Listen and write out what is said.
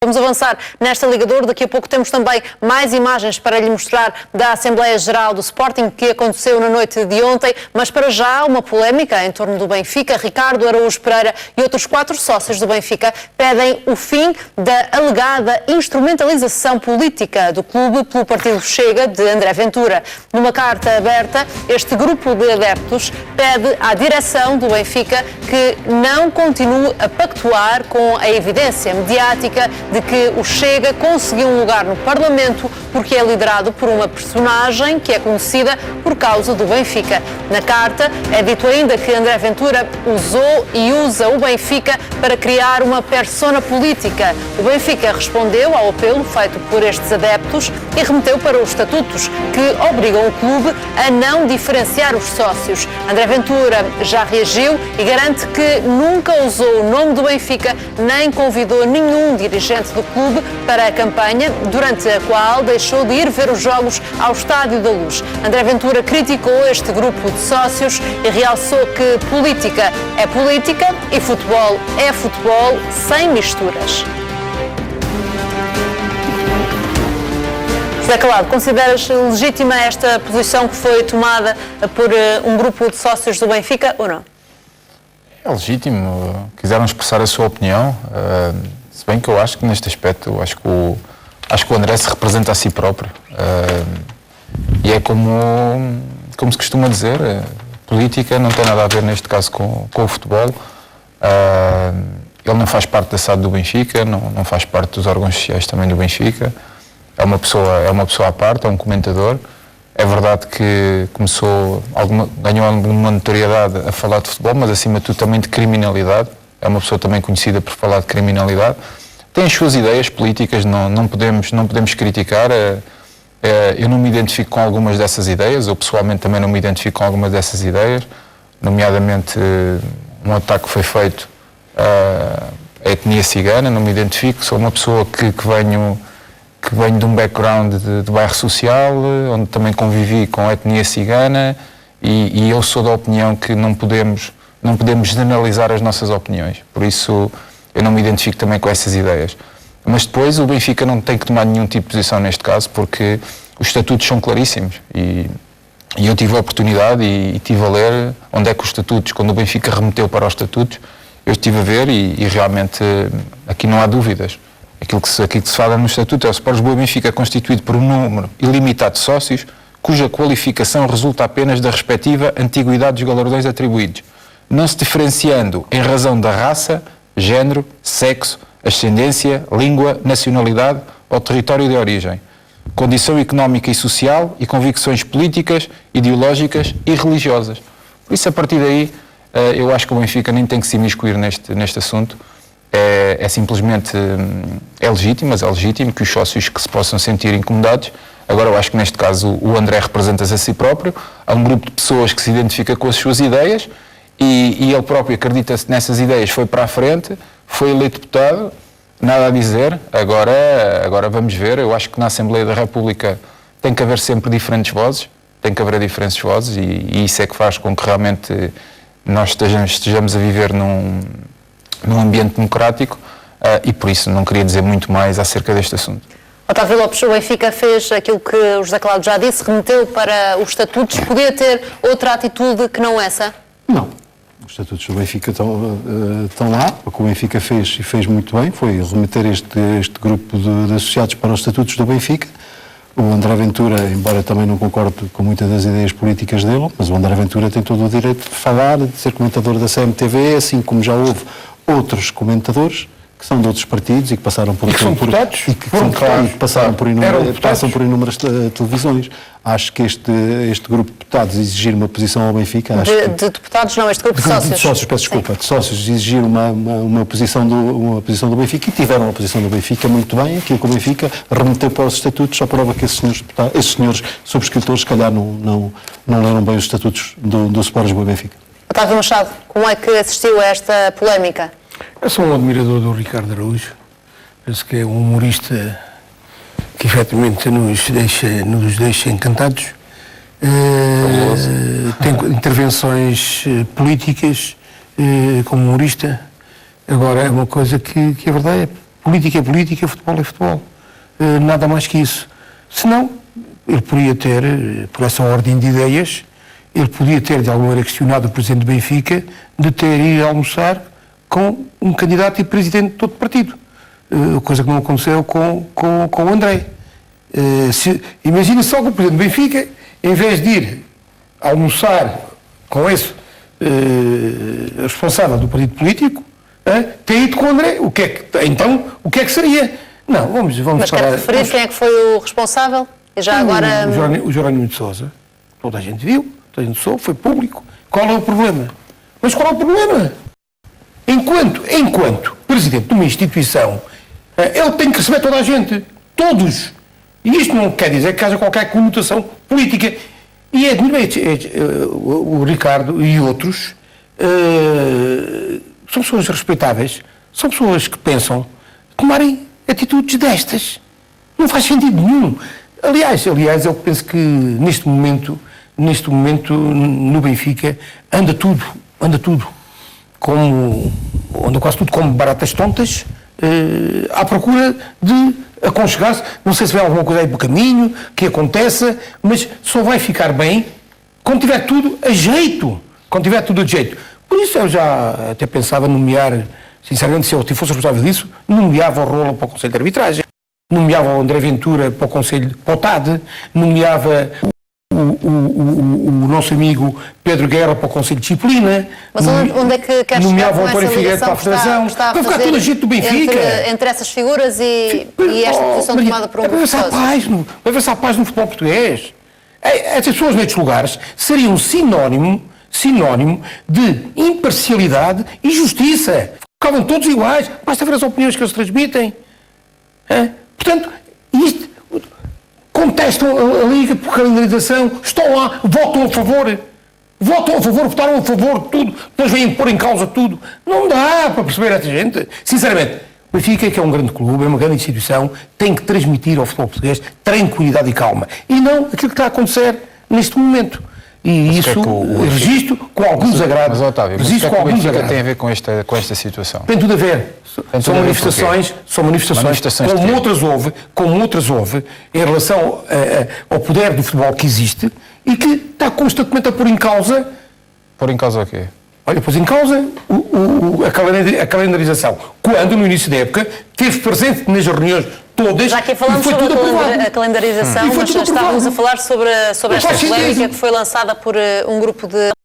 Vamos avançar nesta Liga de Ouro. Daqui a pouco temos também mais imagens para lhe mostrar da Assembleia Geral do Sporting que aconteceu na noite de ontem, mas para já uma polémica em torno do Benfica. Ricardo Araújo Pereira e outros 4 sócios do Benfica pedem o fim da alegada instrumentalização política do clube pelo partido Chega de André Ventura. Numa carta aberta, este grupo de adeptos pede à direção do Benfica que não continue a pactuar com a evidência mediática de que o Chega conseguiu um lugar no Parlamento porque é liderado por uma personagem que é conhecida por causa do Benfica. Na carta é dito ainda que André Ventura usou e usa o Benfica para criar uma persona política. O Benfica respondeu ao apelo feito por estes adeptos e remeteu para os estatutos que obrigam o clube a não diferenciar os sócios. André Ventura já reagiu e garante que nunca usou o nome do Benfica nem convidou nenhum dirigente do clube para a campanha, durante a qual deixou de ir ver os jogos ao Estádio da Luz. André Ventura criticou este grupo de sócios e realçou que política é política e futebol é futebol, sem misturas. José Calado, consideras legítima esta posição que foi tomada por um grupo de sócios do Benfica ou não? É legítimo, quiseram expressar a sua opinião, se bem que eu acho que neste aspecto, acho que o André se representa a si próprio, e é como se costuma dizer, política não tem nada a ver neste caso com o futebol. Ele não faz parte da SAD do Benfica, não faz parte dos órgãos sociais também do Benfica, é uma pessoa à parte, é um comentador. É verdade que ganhou alguma notoriedade a falar de futebol, mas acima de tudo também de criminalidade. É uma pessoa também conhecida por falar de criminalidade. Tem as suas ideias políticas, não podemos criticar. Eu não me identifico com algumas dessas ideias, eu pessoalmente também não me identifico com algumas dessas ideias, nomeadamente um ataque que foi feito à etnia cigana. Não me identifico, sou uma pessoa que venho de um background de bairro social, onde também convivi com a etnia cigana, e eu sou da opinião que não podemos generalizar as nossas opiniões. Por isso, eu não me identifico também com essas ideias. Mas depois, o Benfica não tem que tomar nenhum tipo de posição neste caso, porque os estatutos são claríssimos. E eu tive a oportunidade e estive a ler onde é que os estatutos, quando o Benfica remeteu para os estatutos, eu estive a ver e realmente aqui não há dúvidas. Aquilo que se fala no Estatuto é o Sport Lisboa Benfica constituído por um número ilimitado de sócios, cuja qualificação resulta apenas da respectiva antiguidade dos galardões atribuídos, não se diferenciando em razão da raça, género, sexo, ascendência, língua, nacionalidade ou território de origem, condição económica e social e convicções políticas, ideológicas e religiosas. Por isso, a partir daí, eu acho que o Benfica nem tem que se imiscuir neste assunto. É simplesmente legítimo, mas é legítimo que os sócios que se possam sentir incomodados. Agora, eu acho que neste caso o André representa-se a si próprio, há um grupo de pessoas que se identifica com as suas ideias e ele próprio acredita-se nessas ideias, foi para a frente, foi eleito deputado, nada a dizer. Agora vamos ver. Eu acho que na Assembleia da República tem que haver sempre diferentes vozes, e isso é que faz com que realmente nós estejamos a viver num ambiente democrático, e por isso não queria dizer muito mais acerca deste assunto. Otávio Lopes, o Benfica fez aquilo que o José Calado já disse, remeteu para os estatutos. Podia ter outra atitude que não essa? Não. Os estatutos do Benfica estão lá. O que o Benfica fez, e fez muito bem, foi remeter este grupo de associados para os estatutos do Benfica. O André Ventura, embora também não concorde com muitas das ideias políticas dele, mas o André Ventura tem todo o direito de falar, de ser comentador da CMTV, assim como já houve outros comentadores que são de outros partidos e que passaram por passam por inúmeras televisões. Acho que este grupo de deputados exigir uma posição ao Benfica... De deputados não, este grupo de sócios. De sócios, peço desculpa, de sócios exigir uma posição do Benfica, e tiveram a posição do Benfica muito bem. Aquilo que o Benfica remeteu para os estatutos só prova que esses senhores subscritores se calhar não leram bem os estatutos do Sport Lisboa Benfica. Otávio Machado, como é que assistiu a esta polémica? Eu sou um admirador do Ricardo Araújo. Penso que é um humorista que efetivamente nos deixa encantados. Tem intervenções políticas como humorista. Agora, é uma coisa que a verdade política é política, futebol é futebol. Nada mais que isso. Senão, ele poderia ter, por essa ordem de ideias, ele podia ter de alguma maneira questionado o Presidente do Benfica de ter ido almoçar com um candidato e presidente de todo o partido. Coisa que não aconteceu com o André. Imagina só que o Presidente do Benfica, em vez de ir almoçar com esse responsável do partido político, tem ido com o André. Então, o que é que seria? Não, vamos Mas falar... quer referir quem é que foi o responsável? E já agora... O Jerónimo de Sousa. Toda a gente viu, toda a gente soube, foi público. Qual é o problema? Mas qual é o problema? Enquanto presidente de uma instituição, ele tem que receber toda a gente. Todos. E isto não quer dizer que haja qualquer conotação política. E o Ricardo e outros são pessoas respeitáveis, são pessoas que pensam tomarem atitudes destas. Não faz sentido nenhum. Aliás, eu penso que neste momento no Benfica anda tudo, anda quase tudo como baratas tontas, à procura de aconchegar-se. Não sei se vem alguma coisa aí pelo caminho, que aconteça, mas só vai ficar bem quando tiver tudo a jeito. Por isso eu já até pensava nomear, sinceramente, se eu fosse responsável disso, nomeava o Rola para o Conselho de Arbitragem, nomeava o André Ventura para o Conselho, para o TAD, nomeava o nosso amigo Pedro Guerra para o Conselho de Disciplina. Mas onde é que queres chegar com essa ligação para a Federação? Para ficar toda a gente do Benfica. Entre essas figuras e esta posição tomada por um grupo de pessoas. Vai ver se há paz no futebol português. Essas pessoas nestes lugares seriam sinónimo de imparcialidade e justiça. Ficavam todos iguais. Basta ver as opiniões que eles transmitem. Portanto, isto... Contestam a Liga por calendarização, estão lá, votam a favor, votaram a favor de tudo, depois vêm pôr em causa tudo. Não dá para perceber essa gente. Sinceramente, o Benfica, que é um grande clube, é uma grande instituição, tem que transmitir ao futebol português tranquilidade e calma. E não aquilo que está a acontecer neste momento. E isso registro com algum desagrado. Mas, Otávio, mas o que é que o Benfica tem a ver com esta situação? Tem tudo a ver. São manifestações como outras houve em relação ao poder do futebol que existe e que está constantemente a pôr em causa... Pôr em causa o quê? Olha, pôs em causa a calendarização. Quando, no início da época, esteve presente nas reuniões todas. Já aqui falamos sobre a calendarização, mas já estávamos a falar sobre esta polémica que foi lançada por um grupo de